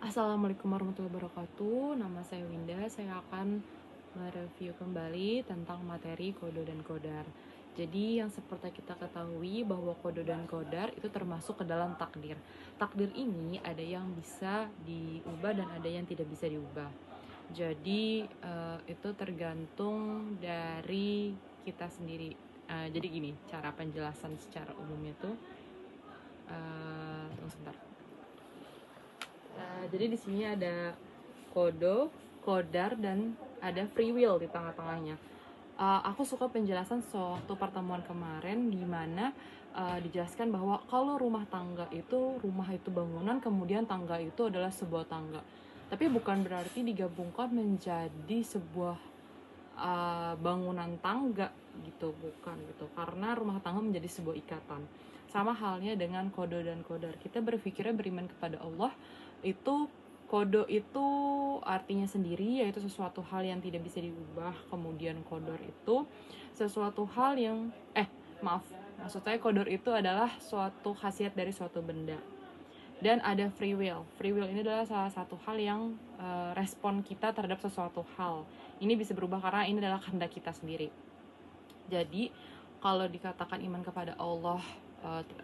Assalamualaikum warahmatullahi wabarakatuh. Nama saya Winda. Saya akan mereview kembali tentang materi kodo dan kodar. Jadi yang seperti kita ketahui bahwa kodo dan kodar itu termasuk ke dalam takdir. Takdir ini ada yang bisa diubah dan ada yang tidak bisa diubah. Jadi itu tergantung dari kita sendiri. Jadi gini, cara penjelasan secara umumnya tuh. Tunggu sebentar. Jadi di sini ada kodo, kodar, dan ada free will di tengah-tengahnya. Aku suka penjelasan suatu pertemuan kemarin di mana dijelaskan bahwa kalau rumah itu bangunan, kemudian tangga itu adalah sebuah tangga. Tapi bukan berarti digabungkan menjadi sebuah bangunan tangga gitu, bukan gitu. Karena rumah tangga menjadi sebuah ikatan. Sama halnya dengan kodo dan kodar. Kita berpikirnya beriman kepada Allah itu kodo itu artinya sendiri, yaitu sesuatu hal yang tidak bisa diubah. Kemudian kodor itu sesuatu hal yang maksud saya kodor itu adalah suatu khasiat dari suatu benda. Dan ada free will. Free will ini adalah salah satu hal yang respon kita terhadap sesuatu hal. Ini bisa berubah karena ini adalah kehendak kita sendiri. Jadi kalau dikatakan iman kepada Allah,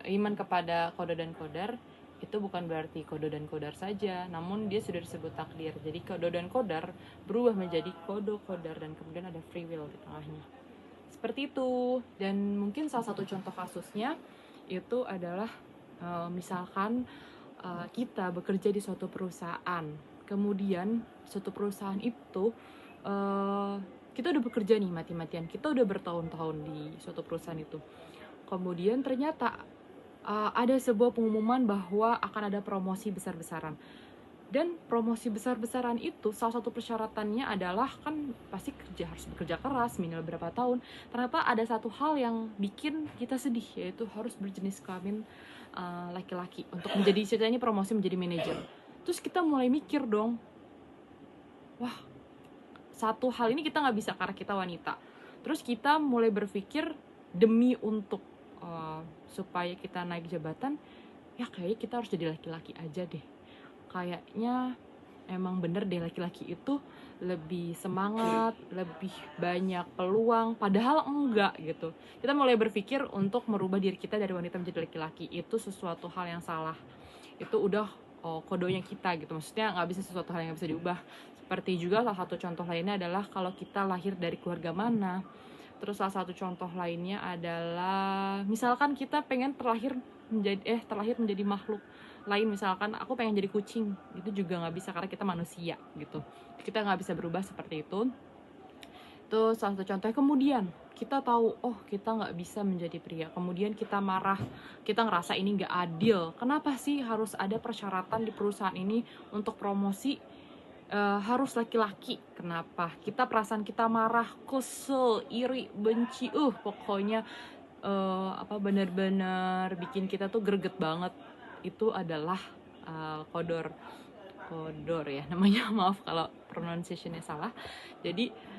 iman kepada kodo dan kodar, itu bukan berarti kodo dan kodar saja, namun dia sudah disebut takdir. Jadi kodo dan kodar berubah menjadi kodo, kodar, dan kemudian ada free will di tengahnya. Seperti itu. Dan mungkin salah satu contoh kasusnya itu adalah misalkan kita bekerja di suatu perusahaan, kemudian suatu perusahaan itu kita udah bekerja nih mati-matian, kita udah bertahun-tahun di suatu perusahaan itu. Kemudian ternyata ada sebuah pengumuman bahwa akan ada promosi besar-besaran. Dan promosi besar-besaran itu salah satu persyaratannya adalah kan pasti harus bekerja keras minimal berapa tahun. Ternyata ada satu hal yang bikin kita sedih, yaitu harus berjenis kelamin laki-laki untuk menjadi ceritanya promosi menjadi manajer. Terus kita mulai mikir dong, wah, satu hal ini kita nggak bisa karena kita wanita. Terus kita mulai berpikir demi untuk supaya kita naik jabatan, ya kayaknya kita harus jadi laki-laki aja deh. Kayaknya emang bener deh laki-laki itu lebih semangat, lebih banyak peluang, padahal enggak gitu. Kita mulai berpikir untuk merubah diri kita dari wanita menjadi laki-laki. Itu sesuatu hal yang salah. Itu udah kodonya kita gitu. Maksudnya nggak bisa sesuatu hal yang bisa diubah. Seperti juga salah satu contoh lainnya adalah kalau kita lahir dari keluarga mana. Terus salah satu contoh lainnya adalah misalkan kita pengen terlahir menjadi makhluk lain, misalkan aku pengen jadi kucing, itu juga nggak bisa karena kita manusia gitu. Kita nggak bisa berubah seperti itu. Itu salah satu contohnya. Kemudian kita tahu, oh kita nggak bisa menjadi pria, kemudian kita marah, kita ngerasa ini nggak adil. Kenapa sih harus ada persyaratan di perusahaan ini untuk promosi harus laki-laki? Kenapa? Perasaan kita marah, kesel, iri, benci, pokoknya benar-benar bikin kita tuh greget banget. Itu adalah kodor ya namanya. Maaf kalau pronunciationnya salah. Jadi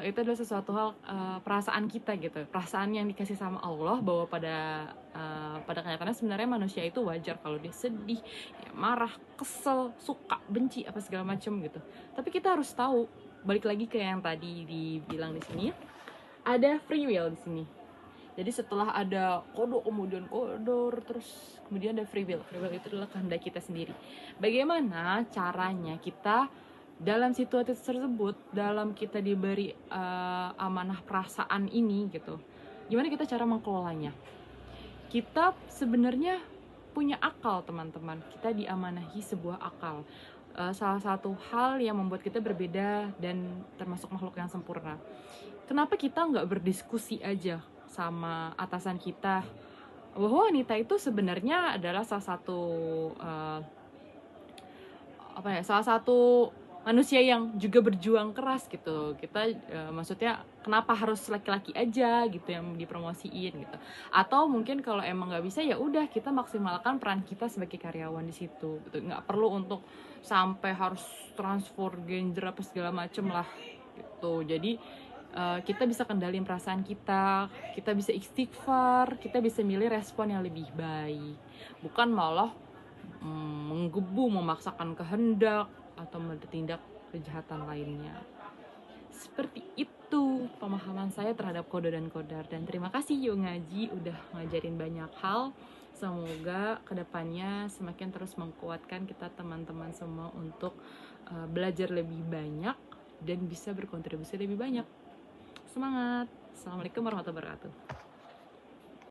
itu adalah sesuatu hal, perasaan kita gitu, perasaan yang dikasih sama Allah, bahwa pada kenyataannya sebenarnya manusia itu wajar kalau dia sedih, ya marah, kesel, suka, benci, apa segala macam gitu. Tapi kita harus tahu, balik lagi ke yang tadi dibilang di sini, ada free will di sini. Jadi setelah ada kodo, kemudian kodor, terus kemudian ada free will. Free will itu adalah kehendak kita sendiri. Bagaimana caranya kita dalam situasi tersebut, dalam kita diberi amanah perasaan ini gitu, gimana kita cara mengelolanya? Kita sebenarnya punya akal, teman-teman. Kita diamanahi sebuah akal. Salah satu hal yang membuat kita berbeda dan termasuk makhluk yang sempurna. Kenapa kita nggak berdiskusi aja sama atasan kita bahwa wanita itu sebenarnya adalah salah satu manusia yang juga berjuang keras gitu. Kita maksudnya kenapa harus laki-laki aja gitu yang dipromosiin gitu? Atau mungkin kalau emang nggak bisa, ya udah kita maksimalkan peran kita sebagai karyawan di situ gitu. Nggak perlu untuk sampai harus transfer gender apa segala macem lah gitu. Jadi kita bisa kendaliin perasaan kita bisa istighfar, kita bisa milih respon yang lebih baik, bukan malah menggebu, memaksakan kehendak, atau bertindak kejahatan lainnya. Seperti itu pemahaman saya terhadap kode dan kodar. Dan terima kasih Yuk Ngaji udah ngajarin banyak hal. Semoga kedepannya semakin terus menguatkan kita teman-teman semua untuk belajar lebih banyak dan bisa berkontribusi lebih banyak. Semangat! Assalamualaikum warahmatullahi wabarakatuh.